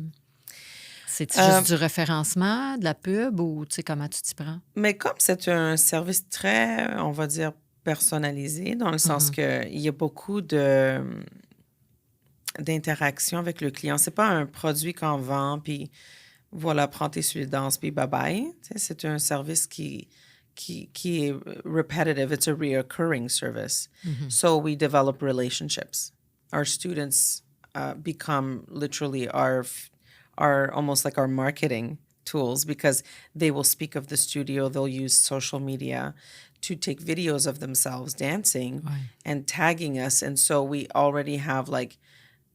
C'est juste du référencement, de la pub ou tu sais comment tu t'y prends? Mais comme c'est un service très, on va dire, personnalisé, dans le sens qu'il y a beaucoup d'interaction avec le client. C'est pas un produit qu'on vend, puis voilà, prends tes suivances, puis bye-bye. Tu sais, c'est un service qui est repetitive. It's a reoccurring service. So we develop relationships. Our students become literally our almost like our marketing tools because they will speak of the studio. They'll use social media to take videos of themselves dancing and tagging us. And so we already have like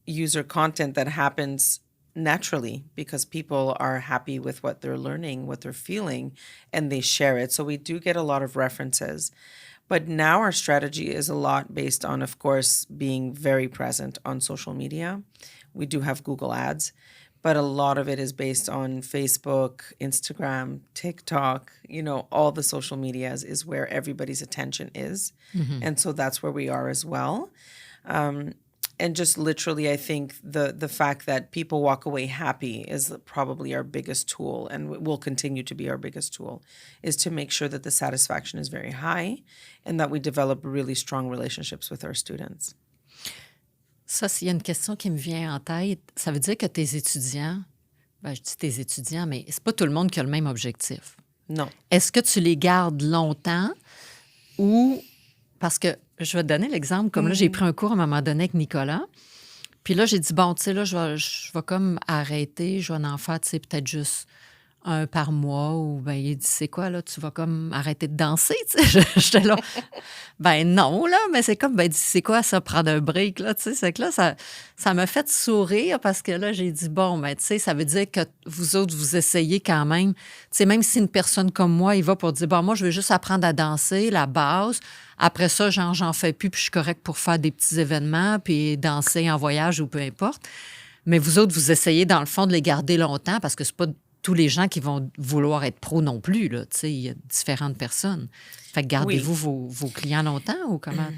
user content that happens naturally because people are happy with what they're learning, what they're feeling, and they share it. So we do get a lot of references. But now our strategy is a lot based on, of course, being very present on social media. We do have Google Ads, but a lot of it is based on Facebook, Instagram, TikTok, all the social medias is where everybody's attention is. And so that's where we are as well. And just literally, I think the fact that people walk away happy is probably our biggest tool, and will continue to be our biggest tool, is to make sure that the satisfaction is very high and that we develop really strong relationships with our students. Ça, s'il y a une question qui me vient en tête, ça veut dire que tes étudiants, je dis tes étudiants, mais c'est pas tout le monde qui a le même objectif. Non. Est-ce que tu les gardes longtemps ou... Parce que je vais te donner l'exemple. Comme là, j'ai pris un cours à un moment donné avec Nicolas. Puis là, j'ai dit, bon, tu sais, là, je vais comme arrêter. Je vais en faire, tu sais, peut-être juste un par mois. Ou bien, il dit, c'est quoi, là, tu vas comme arrêter de danser, tu sais. J'étais là, ben non, là, mais c'est comme, ben, il dit, c'est quoi ça, prendre un break, là, tu sais. C'est que là, ça m'a fait sourire parce que là, j'ai dit, bon, ben, tu sais, ça veut dire que vous autres, vous essayez quand même. Tu sais, même si une personne comme moi, il va pour dire, bon, moi, je veux juste apprendre à danser, la base. Après ça, genre, j'en fais plus, puis je suis correcte pour faire des petits événements, puis danser en voyage ou peu importe. Mais vous autres, vous essayez, dans le fond, de les garder longtemps parce que c'est pas tous les gens qui vont vouloir être pros non plus, là. Tu sais, il y a différentes personnes. Fait que gardez-vous vos clients longtemps ou comment?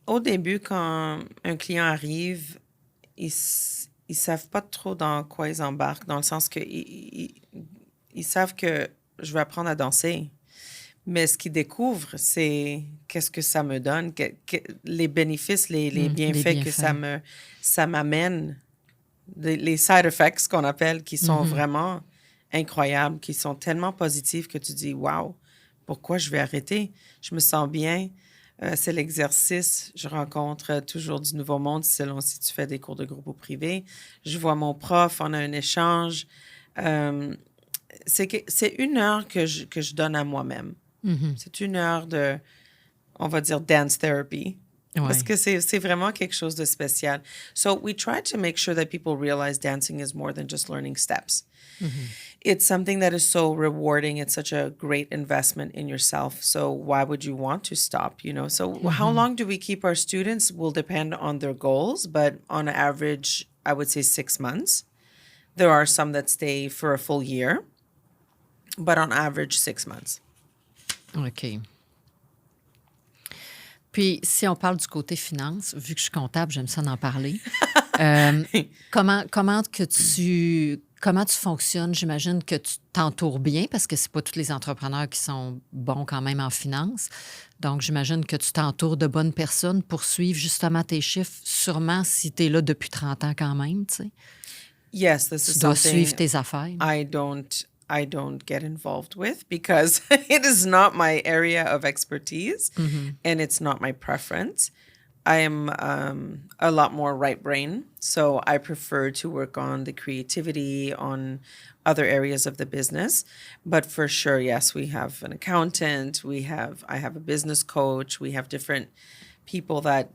Au début, quand un client arrive, ils savent pas trop dans quoi ils embarquent, dans le sens que ils savent que je vais apprendre à danser. Mais ce qu'ils découvrent, c'est qu'est-ce que ça me donne, les bénéfices, les bienfaits que ça m'amène, les side effects qu'on appelle, qui sont vraiment incroyables, qui sont tellement positifs que tu dis, wow, pourquoi je vais arrêter? Je me sens bien. C'est l'exercice. Je rencontre toujours du nouveau monde selon si tu fais des cours de groupe ou privé. Je vois mon prof, on a un échange. C'est 1 heure que je donne à moi-même. C'est 1 heure de, on va dire, dance therapy. Parce que c'est vraiment quelque chose de spécial. So we try to make sure that people realize dancing is more than just learning steps. It's something that is so rewarding. It's such a great investment in yourself. So why would you want to stop, So how long do we keep our students will depend on their goals, but on average, I would say 6 months. There are some that stay for a full year, but on average, 6 months. OK. Puis, si on parle du côté finance, vu que je suis comptable, j'aime ça d'en parler. Comment tu fonctionnes? J'imagine que tu t'entoures bien parce que c'est pas tous les entrepreneurs qui sont bons quand même en finance. Donc, j'imagine que tu t'entoures de bonnes personnes pour suivre justement tes chiffres, sûrement si tu es là depuis 30 ans quand même, tu sais. Yes, this is Tu dois something suivre tes affaires. I don't get involved with because it is not my area of expertise and it's not my preference. I am a lot more right brain, so I prefer to work on the creativity, on other areas of the business. But for sure, yes, we have an accountant, I have a business coach, we have different people that,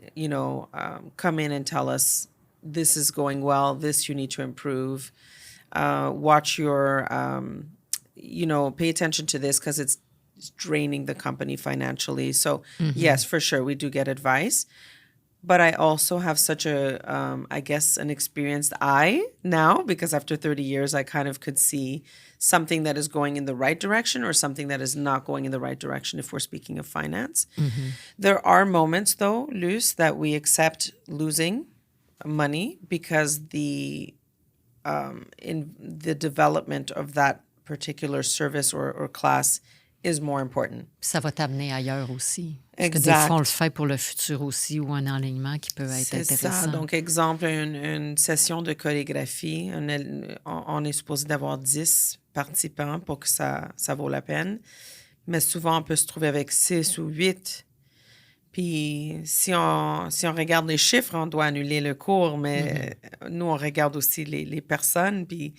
come in and tell us, this is going well, this you need to improve. Watch your, pay attention to this because it's draining the company financially. So yes, for sure, we do get advice. But I also have such an experienced eye now because after 30 years, I kind of could see something that is going in the right direction or something that is not going in the right direction if we're speaking of finance. There are moments, though, Luce, that we accept losing money because in the development of that particular service or class is more important. Puis ça va t'amener ailleurs aussi. Parce Exact. que des fois, on le fait pour le futur aussi ou un enlignement qui peut être intéressant. C'est ça. Donc, exemple, une session de chorégraphie, on est supposé d'avoir 10 participants pour que ça vaut la peine. Mais souvent, on peut se trouver avec 6 ou 8. Puis, si on regarde les chiffres, on doit annuler le cours, mais nous, on regarde aussi les personnes. Puis,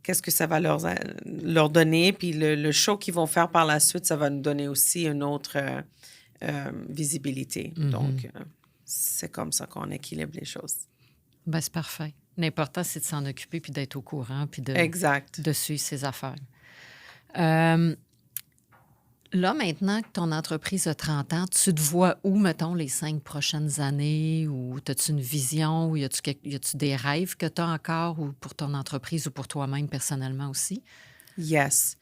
qu'est-ce que ça va leur donner. Puis le show qu'ils vont faire par la suite, ça va nous donner aussi une autre visibilité. Donc, c'est comme ça qu'on équilibre les choses. Ben, c'est parfait. L'important, c'est de s'en occuper puis d'être au courant puis Exact. de suivre ses affaires. Là, maintenant que ton entreprise a 30 ans, tu te vois où, mettons, les 5 prochaines années? Ou as-tu une vision? Ou y a-tu des rêves que tu as encore ou pour ton entreprise ou pour toi-même personnellement aussi? Yes.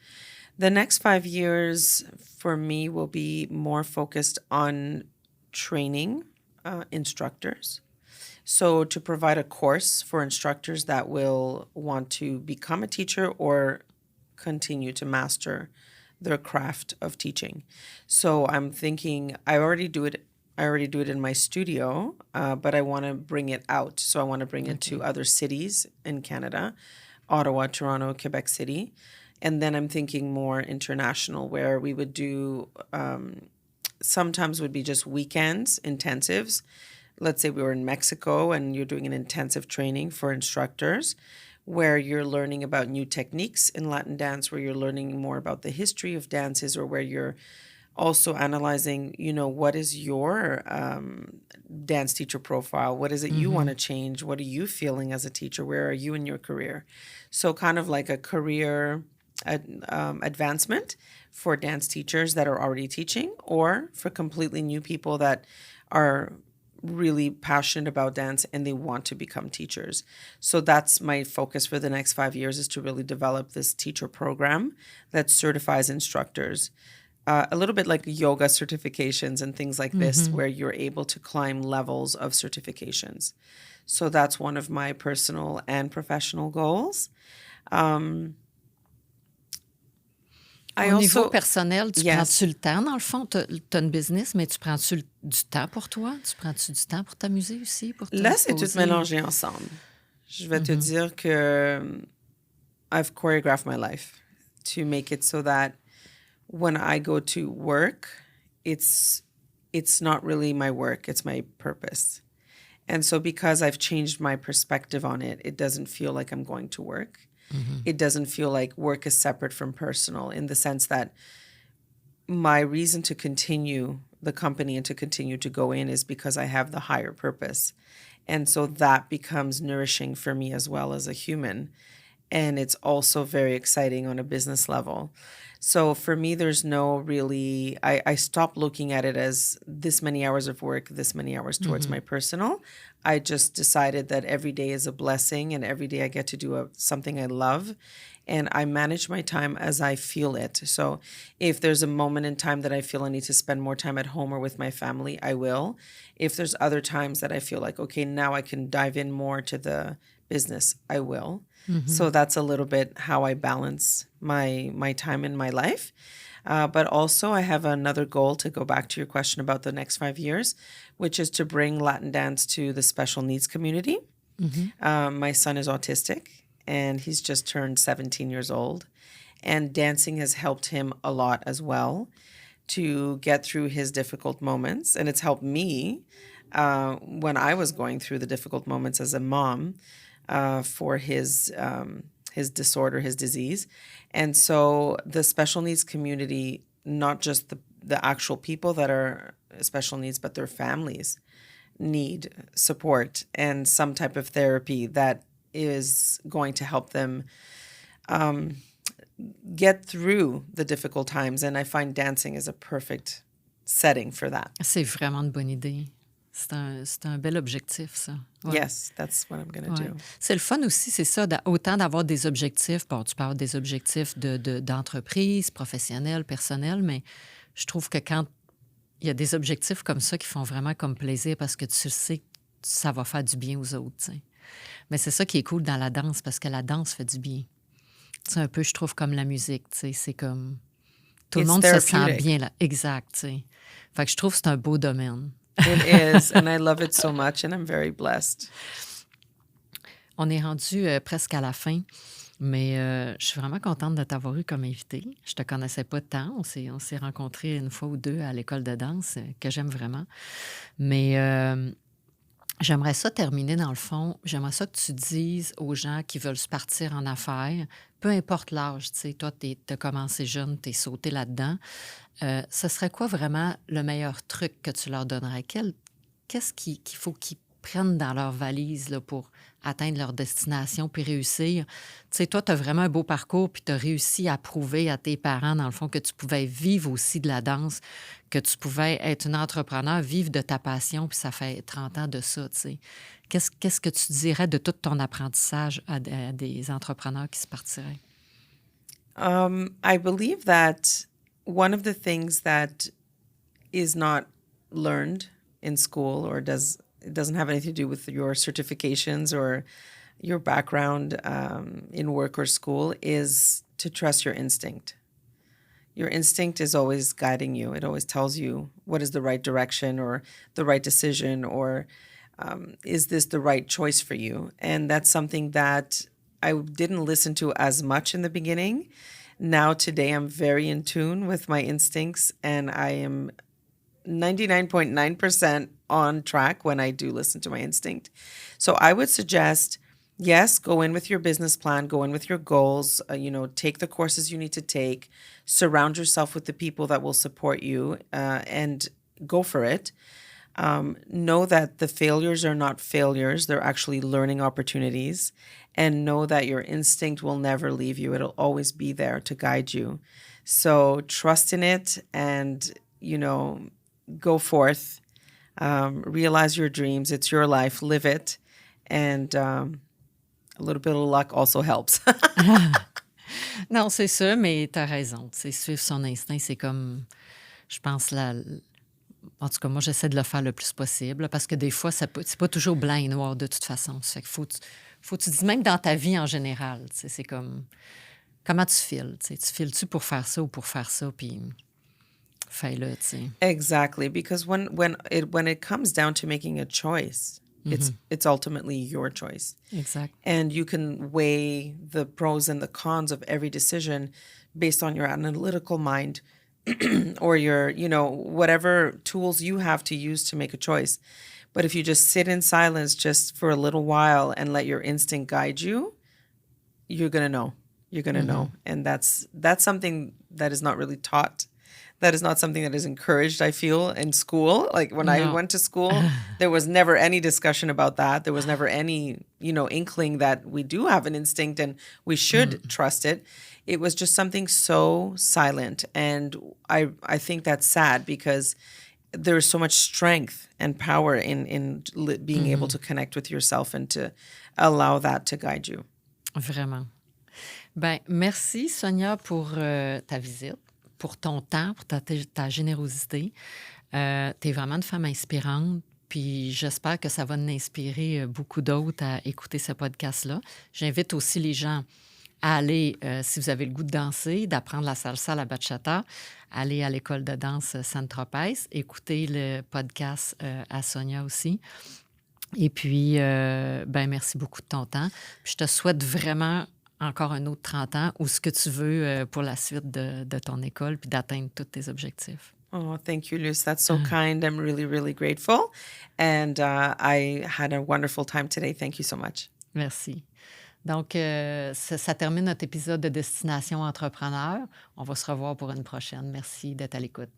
The next 5 years for me will be more focused on training instructors. So to provide a course for instructors that will want to become a teacher or continue to master their craft of teaching. So I'm thinking I already do it in my studio, but I want to bring it out. So I want to bring it to other cities in Canada, Ottawa, Toronto, Quebec City. And then I'm thinking more international, where we would do, sometimes would be just weekends, intensives. Let's say we were in Mexico and you're doing an intensive training for instructors where you're learning about new techniques in Latin dance, where you're learning more about the history of dances, or where you're also analyzing, what is your dance teacher profile? What is it you want to change? What are you feeling as a teacher? Where are you in your career? So kind of like a career advancement for dance teachers that are already teaching, or for completely new people that are really passionate about dance and they want to become teachers. So that's my focus for the next 5 years, is to really develop this teacher program that certifies instructors. A little bit like yoga certifications and things like this, where you're able to climb levels of certifications. So that's one of my personal and professional goals. Au niveau personnel, prends-tu le temps, dans le fond? Tu as une business, mais tu prends-tu du temps pour toi? Tu prends-tu du temps pour t'amuser aussi? Là, c'est tout mélangé ensemble. Je vais te dire que I've choreographed my life to make it so that when I go to work, it's not really my work, it's my purpose. And so because I've changed my perspective on it, it doesn't feel like I'm going to work. It doesn't feel like work is separate from personal, in the sense that my reason to continue the company and to continue to go in is because I have the higher purpose. And so that becomes nourishing for me as well as a human. And it's also very exciting on a business level. So for me, there's no really, I stopped looking at it as this many hours of work, this many hours towards my personal. I just decided that every day is a blessing and every day I get to do something I love. And I manage my time as I feel it. So if there's a moment in time that I feel I need to spend more time at home or with my family, I will. If there's other times that I feel like, okay, now I can dive in more to the business, I will. So that's a little bit how I balance my time in my life. But also I have another goal, to go back to your question about the next 5 years, which is to bring Latin dance to the special needs community. My son is autistic and he's just turned 17 years old. And dancing has helped him a lot as well to get through his difficult moments. And it's helped me when I was going through the difficult moments as a mom, for his disorder, his disease. And so the special needs community, not just the actual people that are special needs, but their families need support and some type of therapy that is going to help them get through the difficult times. And I find dancing is a perfect setting for that. C'est vraiment une bonne idée. C'est un bel objectif, ça. Ouais. Yes, that's what I'm going to do. C'est le fun aussi, c'est ça, autant d'avoir des objectifs. Bon, tu parles des objectifs d'entreprise, professionnels, personnels, mais je trouve que quand il y a des objectifs comme ça qui font vraiment comme plaisir parce que tu sais que ça va faire du bien aux autres, t'sais. Mais c'est ça qui est cool dans la danse, parce que la danse fait du bien. C'est un peu, je trouve, comme la musique, tu sais, c'est comme... Tout le monde se sent bien là. Exact, tu sais. Fait que je trouve que c'est un beau domaine. It is, and I love it so much, and I'm very blessed. On est rendu presque à la fin, mais je suis vraiment contente de t'avoir eu comme invitée. Je te connaissais pas tant. On s'est rencontrés une fois ou deux à l'école de danse, que j'aime vraiment. Mais J'aimerais ça terminer dans le fond. J'aimerais ça que tu dises aux gens qui veulent se partir en affaires, peu importe l'âge, tu sais, toi, tu as commencé jeune, tu es sauté là-dedans. Ce serait quoi vraiment le meilleur truc que tu leur donnerais? Qu'est-ce qu'il faut qu'ils prennent dans leur valise là, pour atteindre leur destination puis réussir? Tu sais, toi, tu as vraiment un beau parcours puis tu as réussi à prouver à tes parents, dans le fond, que tu pouvais vivre aussi de la danse, que tu pouvais être une entrepreneur, vivre de ta passion, puis ça fait 30 ans de ça, tu sais. Qu'est-ce que tu dirais de tout ton apprentissage à des entrepreneurs qui se partiraient? I believe that one of the things that is not learned in school or it doesn't have anything to do with your certifications or your background in work or school is to trust your instinct. Your instinct is always guiding you. It always tells you what is the right direction or the right decision or is this the right choice for you? And that's something that I didn't listen to as much in the beginning. Now, today, I'm very in tune with my instincts and I am 99.9% on track when I do listen to my instinct. So I would suggest, yes, go in with your business plan, go in with your goals, take the courses you need to take, surround yourself with the people that will support you, and go for it. Know that the failures are not failures. They're actually learning opportunities. And know that your instinct will never leave you. It'll always be there to guide you. So trust in it and, go forth. Realize your dreams. It's your life. Live it. And a little bit of luck also helps. Non, c'est ça, mais tu as raison. Tu sais, suivre son instinct, c'est comme, je pense, en tout cas, moi, j'essaie de le faire le plus possible parce que des fois, c'est pas toujours blanc et noir de toute façon. Ça fait qu'il faut que tu dis, même dans ta vie en général, tu sais, c'est comme, comment tu files? Tu sais, tu files-tu pour faire ça ou pour faire ça? Puis fais-le, tu sais. Exactly, because when it comes down to making a choice, it's ultimately your choice. Exact. And you can weigh the pros and the cons of every decision based on your analytical mind or your, whatever tools you have to use to make a choice. But if you just sit in silence just for a little while and let your instinct guide you, you're going to know. You're going to know. And that's something that is not really taught. That is not something that is encouraged, I feel, in school. Like when I went to school, there was never any discussion about that. There was never any, inkling that we do have an instinct and we should trust it. It was just something so silent. And I think that's sad because there's so much strength and power in being able to connect with yourself and to allow that to guide you. Vraiment. Ben, merci, Sonia, pour ta visite, pour ton temps, pour ta générosité. Tu es vraiment une femme inspirante, puis j'espère que ça va nous inspirer beaucoup d'autres à écouter ce podcast-là. J'invite aussi les gens à aller, si vous avez le goût de danser, d'apprendre la salsa, la bachata, aller à l'école de danse San Tropez, écouter le podcast à Sonia aussi. Et puis, merci beaucoup de ton temps. Puis je te souhaite vraiment encore un autre 30 ans ou ce que tu veux pour la suite de ton école puis d'atteindre tous tes objectifs. Oh, thank you, Luce. That's so kind. I'm really, really grateful. And I had a wonderful time today. Thank you so much. Merci. Donc, ça termine notre épisode de Destination Entrepreneur. On va se revoir pour une prochaine. Merci d'être à l'écoute.